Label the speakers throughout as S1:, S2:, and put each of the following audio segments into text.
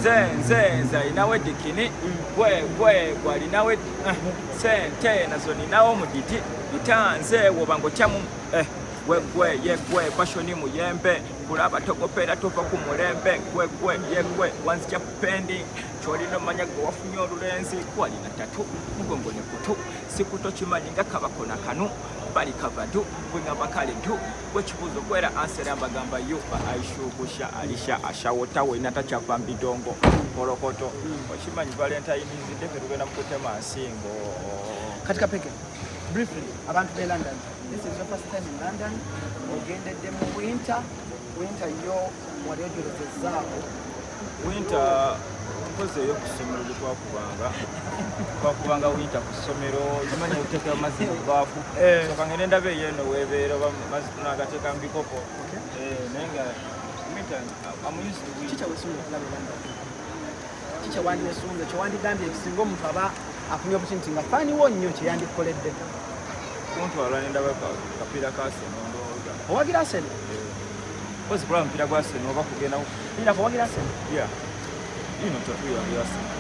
S1: nze inawe dikini gwe gwalinawe sente nazo ninawo muditi bitanze wobango kyamu gwe pashoni muyembe kulaba togopera tova ku mulembe gwe wanzija kupendi cholino manya gwe wafunye olulenzi kwalina tatu mugongo ne kutu sikuto kimanyi nga kabakona kanu bali kavadu bwingamba kale du bwekibuzo gwera ansera mbagamba yupa aishugusha alisha ashawota we natacha kwambidongo korokoto okimanyi valentine zide kerugenda mukutema asingo
S2: katika peke briefly abantu be London. This is your first time in London. Ogendedde mu winter yo wali ojolezezaako
S1: winter mpoze yo kusomero twakubanga winter ku ssomero zimanya uteeka amazzi mu baafu soka ngende ndabe yeno weebeera mazzi tunagateeka mu bikopo naye nga winter amused to winter
S2: kicha wesunga kulabe London kicha wandi wesunga kyewandigambye ekisinga omuntu aba afunye opportunity nga faaniwo nnyo kyeyandikoledde
S1: kuntwala nendaba kapiira ka Arsenal
S2: owagira Arsenal
S1: kozi kulaba mupiira gwa Arsenal oba kugenda
S2: ira owagira Arsenal
S1: ino tatuyange Arsenal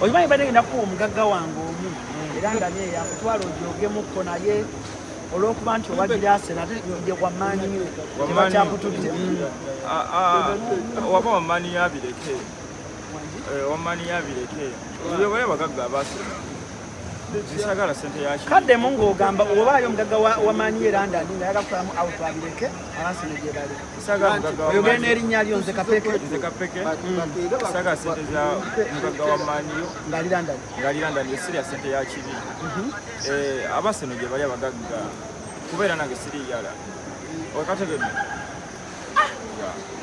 S2: oyimanyi badde ngenda kuwa omugagga wange omu era nga naye yakutwala ojogemukko naye olw'okuba nti owagira Arsenal ate je wamaanyi tebakyakutudde
S1: waba wamaanyi abireke wamani yabireke bwe bagagga abase zisagala sente yaki
S2: kadde mungu ogamba obayo omugagga wa mani London nayaga kulamu out abireke Arsenal gye bali
S1: isagala mugagga
S2: oyo gene erinnya lyo nze kapeke
S1: isagala sente za mugagga wa mani
S2: ngali London
S1: yesiri sente yaki abaseno gye bali abagagga kubeera nange siri yala okategedde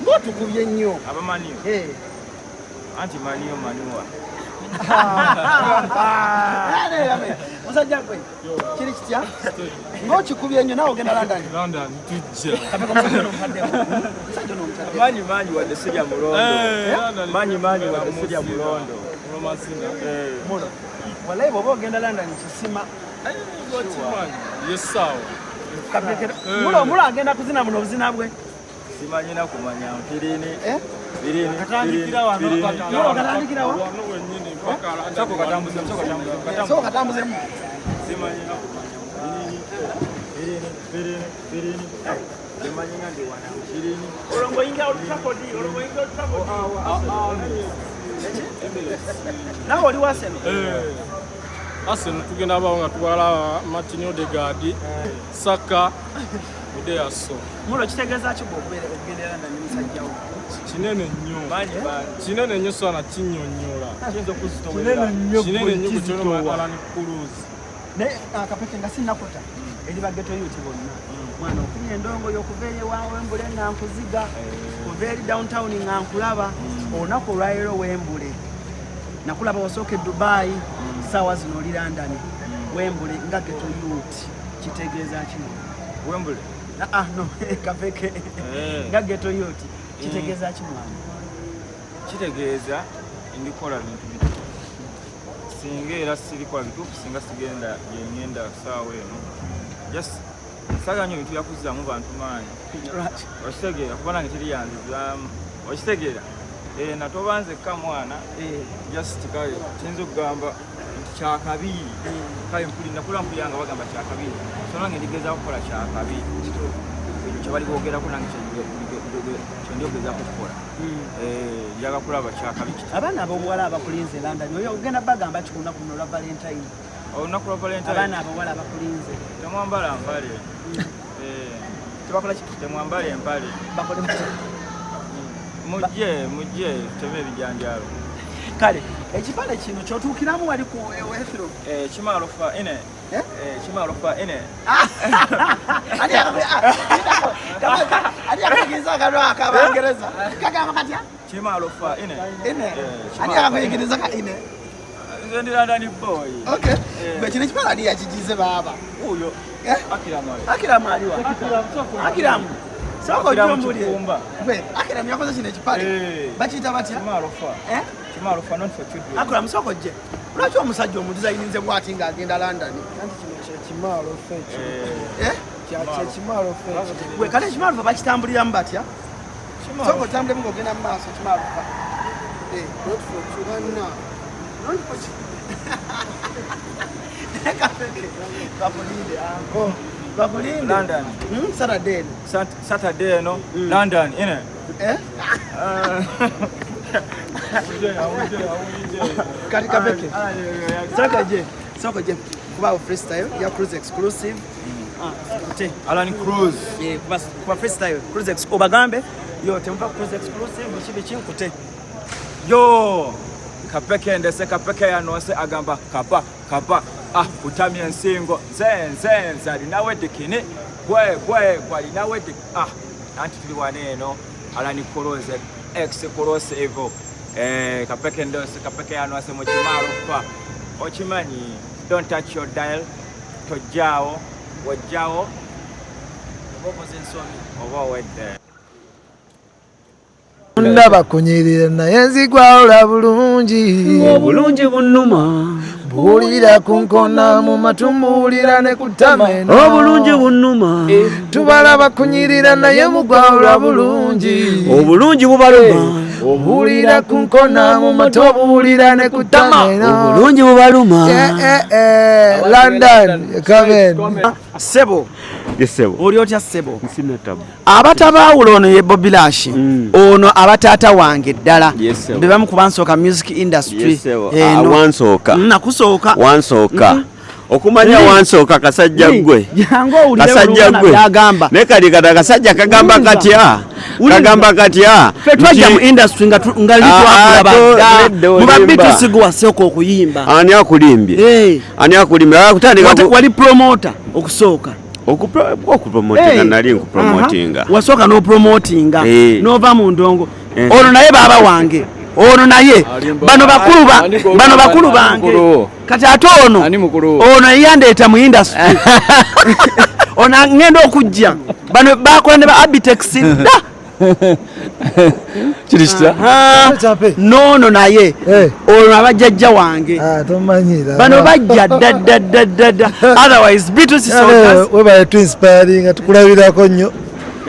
S2: ngotukubye nnyo
S1: abamani anti maniyo maniwa
S2: musajja gwe kiri kitya ng'okikubye nnyo nawe ogenda
S3: London tujja
S1: manyi wadde sirya mulondo manyi wadde sirya mulondo
S2: muno walayi bw'oba ogenda London kisima
S3: yesaawa
S2: mulo agenda kuzina muno obuzina bwe
S1: simanyina kumanya mpirini
S2: katandikira wano so katambuzemu
S1: simanyina pirini simanyina ndi wana mpirini
S2: olongo yinga Old Trafford nawe oli wa Arsenal
S3: Arsenal tugenda bawo nga twala Martin Odegaard Saka Mudeaso
S2: mulo kitegeeza ki bw'okubeera okugendera na musajjawo
S3: kinene nnyo sana kinyonyola kinene nnyo kukyoloma Alan Cruz
S2: naye akapeke nga sinnakuta eri bageto yuti bonna mwana okumya endongo y'okuva eri ewa Wembule nga nkuziga kuva eri downtown nga nkulaba olunaku olwaleero Wembule nakulaba wasooka Dubai saawa zino oli London Wembule nga geto yuti kitegeeza kino
S1: Wembule
S2: no kapeke nga geto yuti kitegeeza kimwana
S1: kitegeeza ndikola bintu bituufu singa era sirikola bituufu singa sigenda gyengenda saawa eno just saganya ebintu byakuzaamu bantu maanyi okitegeera kuba nange teri yanzizaamu okitegeera natobanzekka mwana just kale kiyinza okugamba nti kyakabiri kale nakula mpuliranga bagamba kyakabiri so nange ndigezaako kukola kyakabiri kyebali boogerako nange kyendyogezaako kukola njaga kulaba kyakabiri
S2: abaana ab'obuwala abakulinze London oyo ogenda bagamba ki ku lunaku luno lwa Valentine
S1: olunaku lwa Valentine
S2: abaana ab'obuwala abakulinze
S1: temwambala mpale
S2: tebakola ki
S1: temwambala empale
S2: bakole
S1: mujje teme ebijanjaalo
S2: kale ekipale kino kyotuukiramu wali ku Wefiro
S1: kimalofa ine kimalofa ine
S2: ani akuyigiriza akalwa akabangereza kagamba katya
S1: kimalofa ine
S2: ani akuyigiriza ka ine
S1: nze ndi London boy
S2: bwe kino ekipale ali yakigize baaba
S1: uyo
S2: Akiramu aliwa Akiramu soko jombuli gwe Akiramu yakoze kino ekipale bakiyita batya
S1: kimalofa not for children
S2: Akiramu soko je lwaki omusajja omudizayininze bwati ng'agenda London anti kino kimalofa ekyo Chimalo fe. We kale chimalo bakitambuliramu batya? Soko tambule ngogenda mu maaso chimalo fa. Not for chugana. Not for Bakulinde anko. Bakulinde London. Saturday no. London ine. Kati kabeke. Soko je. Kuba freestyle ya cruise exclusive. Alan Cruise. Kuba freestyle cruise exclusive. Obagambe yo tempa cruise exclusive chibi chinkute. Yo kapeke ndese kapeke yanose agamba kapa utamye nsingo nze ali nawe dikini gwe kwali nawe dik anti tuli waneno Alan Cruise exclusive kapeke ndose kapeke yanose mu Chimalo fa ochimanyi don't touch your dial tojao wajao obo zensomi obo wedde
S4: ndaba kunyirira naye nzigwa ola bulungi
S5: obulungi bunnuma
S4: buwulira ku nkona mu matumbulira ne kutameno
S5: obulungi bunnuma
S4: tubalaba kunyirira naye mugwa ola bulungi
S5: obulungi bubaluma
S4: buwulira ku nkona mu matumbulira ne kutameno
S5: obulungi bubaluma
S4: London Kaben
S2: Sebo
S3: Yesebo
S2: oli otya Sebo
S3: nsina tabu
S2: abatabawulo ono ye Bobby Lash ono abatata wange ddala
S3: Yesebo
S2: be bamu kubansoka music industry
S3: Yesebo wansoka
S2: nakusooka
S3: wansoka okumanya wansoka kasajja gwe
S2: jango ulire
S3: kasajja gwe
S2: byagamba
S3: ne kali kata kasajja kagamba katya kagamba katya
S2: fetwaja mu industry nga litwakula mu babitu sigwa soko okuyimba
S3: ani akulimbye ani akulimbye akutandika
S2: wali promoter okusooka
S3: okupromotinga nali nkupromotinga
S2: wasooka no promotinga nova mu ndongo ono naye baba wange ono naye bano bakulu bange kati ate ono yandeeta mu industry ono ngenda okujja bano bakola ne ba Abitex da
S5: kirista
S2: nono naye ono abajjajja wange bano bajja da otherwise Beatles soldiers
S4: webaye tu inspiring tukulabirako nnyo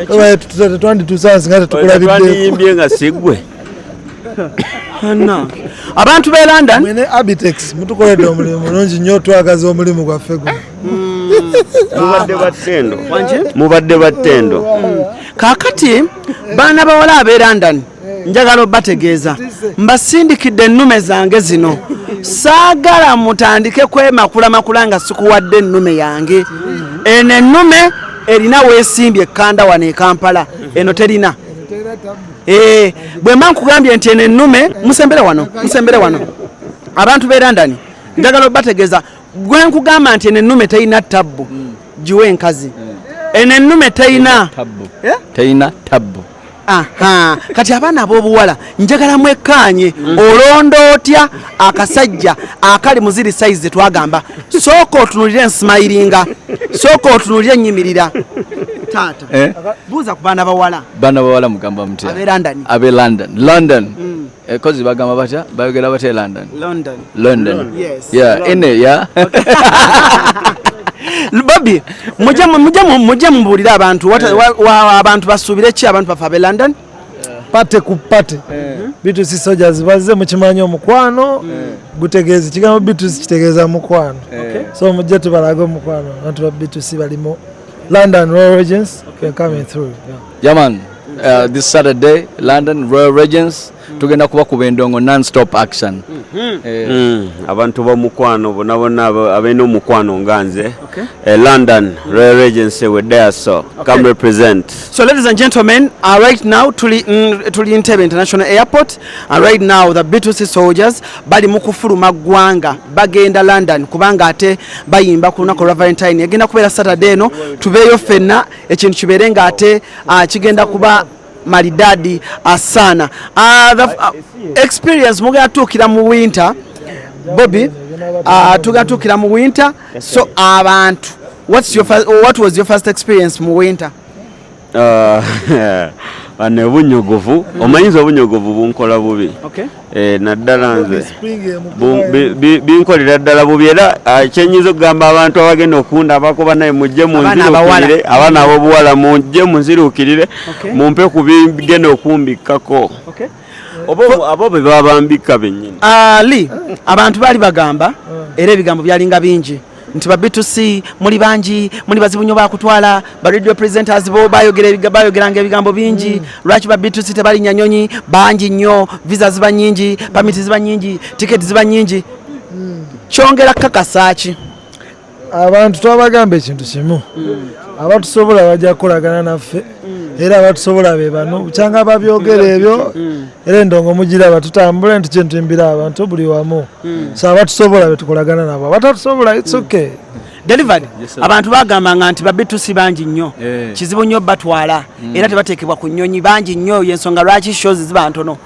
S4: webaye twanditusansi nga tetukulabiddeko
S3: nga sigwe
S2: abantu be London
S4: mwene Abitex mutukoledde omulimu mulungi nnyo twagaza omulimu gwaffe guno
S3: mubadde battendo
S2: kakati baana bawala ab'e London njagala obategeeza mbasindikidde ennume zange zino saagala mutandike kwemakula nga sikuwadde ennume yange eno ennume erina weesimbye ekkanda wano e Kampala eno terina bwe mba nkugambye nti eno ennume musembere wano abantu b'e London njagala obategeeza gwe nkugamba nti eno ennume terina tabbu giwe enkazi eno ennume terina
S5: tabbu
S2: kati abaana ab'obuwala njagala mwekkaanye olonda otya akasajja akali muziri size twagamba sooka otunulire ensmilinga sooka otunulire ennyimirira taata buuza ku baana bawala
S5: mugamba mutya
S2: ab'e
S5: London kozi bagamba batya bayogera batya London
S2: Bobby mujje mubulira abantu abantu basuubire ki abantu bafe ab'e London
S4: pate ku pate Beatles soldiers bazze mukimanyi omukwano gutegeeza kigambo Beatles kitegeeza mukwano so mujje tubalaga omukwano abantu ba Beatles balimu London Royal Regents coming through
S5: man this Saturday London Royal Regents tugenda kuba ku bendongo non-stop action
S3: abantu b'omukwano bonna abena omukwano nganze London Royal Regents were there, so come represent.
S2: So ladies and gentlemen, right now tuli Entebbe International Airport, and right now the Beatles soldiers bali mukufuluma gwanga bagenda London kubanga ate bayimba ku lunaku lwa Valentine yagenda kubeera Saturday eno tubeeyo fenna ekintu kibeerenga ate kigenda kuba maridadi asana. Experience mugenda tuukira mu winter Bobby, tugatukira mu winter, so abantu what was your first experience mu winter?
S3: Bane bunyogovu omanyiza obunyogovu bunkola bubi naddala nze binkolera ddala bubi era kyenyiza okugamba abantu abagenda okundabako naye mujje munziruukirire abaana ab'obuwala mujje munziruukirire mumpe ku bigenda okumbikkako abo be babambika bennyini
S2: ali abantu baali bagamba era ebigambo byalinga bingi nti ba B2C muli bangi muli bazibu nnyo bakutwala ba radio presenters bo bayogeranga ebigambo bingi lwaki ba B2C tebali nyanyonyi bangi nnyo visa ziba nyingi permit ziba nyingi ticket ziba nyingi kyongera kakasaki
S4: abantu twabagamba ekintu kimu abatusobola bajja kukolagana naffe era abatusobola be bano kyanga babyogera ebyo era endongo mugiraba tutambule nti kyentuimbira abantu buli wamu so abatusobola betukolagana nabo abatatusobola it's okay
S2: delivered abantu bagambanga nti ba B2C bangi nnyo kizibu nnyo batwala era tebateekebwa ku nnyonyi bangi nnyo yensonga lwaki shows ziba ntono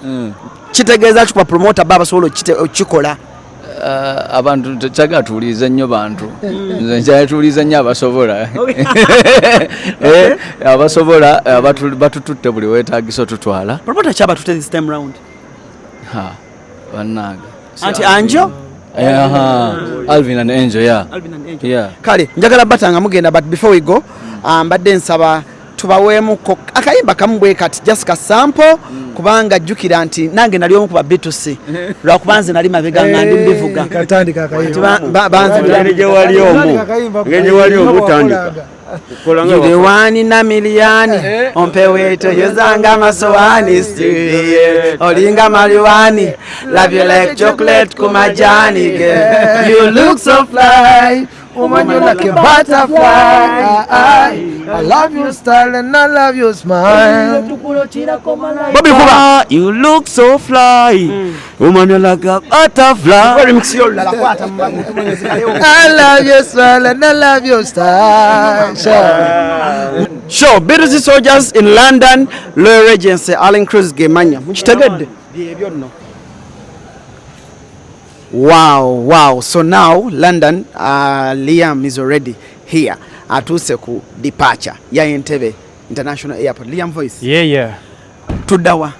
S2: kitegeeza kikwa promoter baba sobola okikola
S5: abantu kyagatuuliza nnyo bantu nze kyatuuliza nnyo abasobola abasobola batututte buli weetaagisa otutwala
S2: promoter kyabatutte this time round
S5: bannange
S2: anti Anjo
S5: Alvin and Angel yeah
S2: kale njagala batanga mugenda but before we go mbadde nsaba tubaweemuko akayimba kamu bwe kati just ka sample kubanga jjukira nti nange nali omu ku ba B2C lwakubanze nali mabega nga ndi mbivuga
S4: katandika akayimba
S2: banze
S3: ngeje wali omu tandika
S2: Yule wani na miliani ompewe toyozanga masowani stiye olinga mariwani love you like chocolate kumajani girl you look so fly woman you like a butterfly
S4: I love your style and I love your smile
S2: Bobby Kuba
S3: you look so fly woman you like a butterfly
S2: remix yo la kwata
S4: I love your style and I love your style
S2: Sure, B2C soldiers in London, Loyal Regency, Allen Cruz Gemanya. Muchitegedde? Byebyono. Wow. So now London, Liam is already here. Atuse ku departure ya Entebbe International Airport. Liam voice.
S6: Yeah.
S2: Tudawa.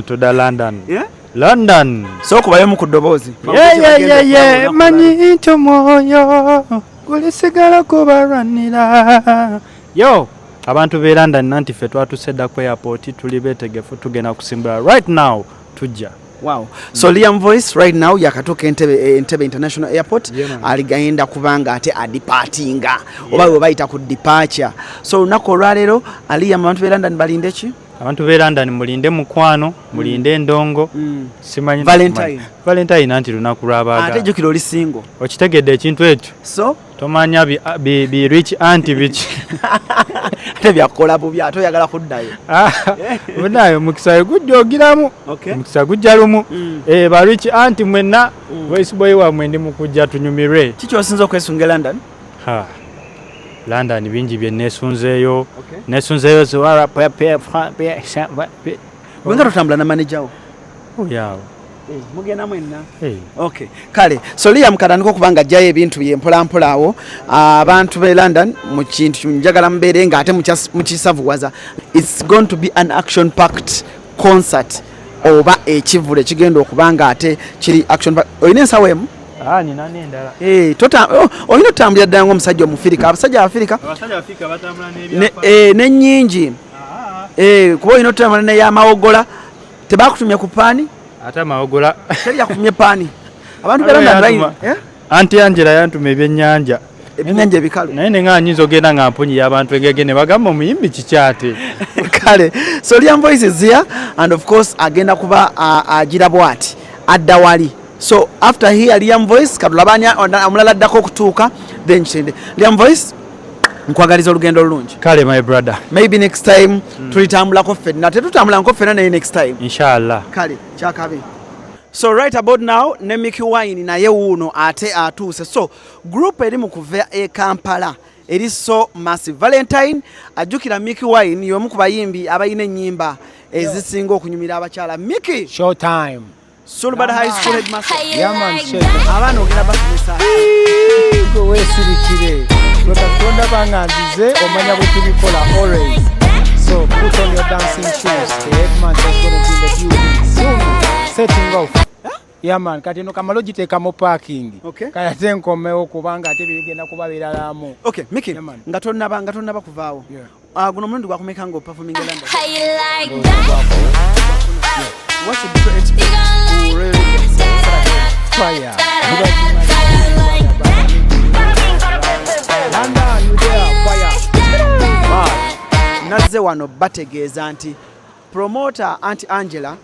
S6: Tuda London.
S2: Yeah?
S6: London.
S2: So kubayo mu kudobozi.
S6: Yeah. Manyi into moyo. Kulisigala kubaranira. Yo, abantu be London nanti fe twatusedda ku airport tuli betegefu tugenda kusimbula right now tujja.
S2: Wow. So Liam voice right now yakatoka Entebbe International Airport aligaenda kubanga ate adipartinga oba we bayita ku departure. So nako lwalero Liam abantu be London balinde ki?
S6: Abantu be London mulinde mukwano, mulinde endongo. Simanyi Valentine nanti lunaku lwabaga.
S2: Ate jukiro oli single.
S6: Okitegedde ekintu ekyo.
S2: So
S6: tomanya bi rich auntie biki.
S2: Ate byakola bubi ate oyagala kuddayo.
S6: Bunayo mukisa gujja ogiramu. Mukisa gujja lumu. Ba rich auntie mwenna voice boy wa mwendi mukujja tunyumire.
S2: Kiki osinza okwesunga London?
S6: London bingi bye nesunzeeyo. Nesunzeeyo ziwara
S2: wenga tutambula na manager wo.
S6: Yawo.
S2: Mugenda mwenna. Okay. Kale, so Liam katandika okubanga ajjayo ebintu bye mpola awo abantu be London mu kintu njagala mbeere nga ate mukisavuwaza. It's going to be an action packed concert oba ekivule kigenda okubanga ate kiri action packed. Oyina ensawo emu?
S6: Nina n'endala.
S2: Oyina otambulira ddala ng'omusajja Omufirika. Abasajja Abafirika
S6: batambula n'ebyapa.
S2: N'ennyingi. Kuba oyina otambula n'ey'amawogola. Tebakutumye ku paani?
S6: Ate amawogola.
S2: Teri yakutumye paani. Abantu be London bayina.
S6: Anti Angela yantuma ebyennyanja.
S2: Ebyennyanja ebikalu.
S6: Naye ne nga nyinza ogenda nga mpunyi y'abantu egege ne bagamba omuyimbi kikyate.
S2: Kale. So Liam voice is here and of course agenda kuba agira bwati. Adda wali. So after here Liam voice katulabanya omulala addako okutuuka then kende. Liam voice nkwagaliza olugendo olulungi.
S6: Kale my brother.
S2: Maybe next time tulitambulako ffenna. Tetutambulako ffenna naye next time.
S6: Inshallah.
S2: Kale kyakabi. So right about now ne Mickey Wine naye wuuno ate atuuse. So group eri mu kuva e Kampala eri so massive. Valentine ajjukira Mickey Wine y'omu ku bayimbi abayina ennyimba ezisinga okunyumira abakyala. Mickey
S7: Showtime.
S2: Sulbad High School headmaster.
S7: Yaman shake.
S2: Abaana ogenda basomesa.
S7: Weesirikire. Lwekatonda banganzize omanya bwe tubikola always. racing shoes. The headman is going to be in the building soon. Setting off. Yeah man, kati no kamalo giteka mu parking.
S2: Okay.
S7: Kaya tenkomewo kubanga ate bigenda kuba biralamu.
S2: Okay, Mickey.
S7: Yeah, man.
S2: Nga tonnaba kuvaawo.
S7: Yeah.
S2: Guno mulundi gwakumeka nga performing London.
S8: How you like that?
S2: What's your different experience? Really?
S7: Fire.
S2: London, you there, fire. Nazze wano bategeeza nti promoter Auntie Angela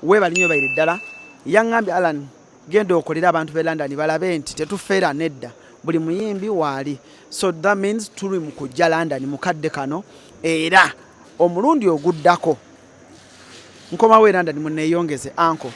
S2: webali nnyo bayiri ddala yaŋŋambye Alan genda okolera abantu b'e London balabe nti tetufeera nedda buli muyimbi waali, so that means tuli mu kujja London mukadde kano era omulundi oguddako nkomawo e London munneeyongeze anko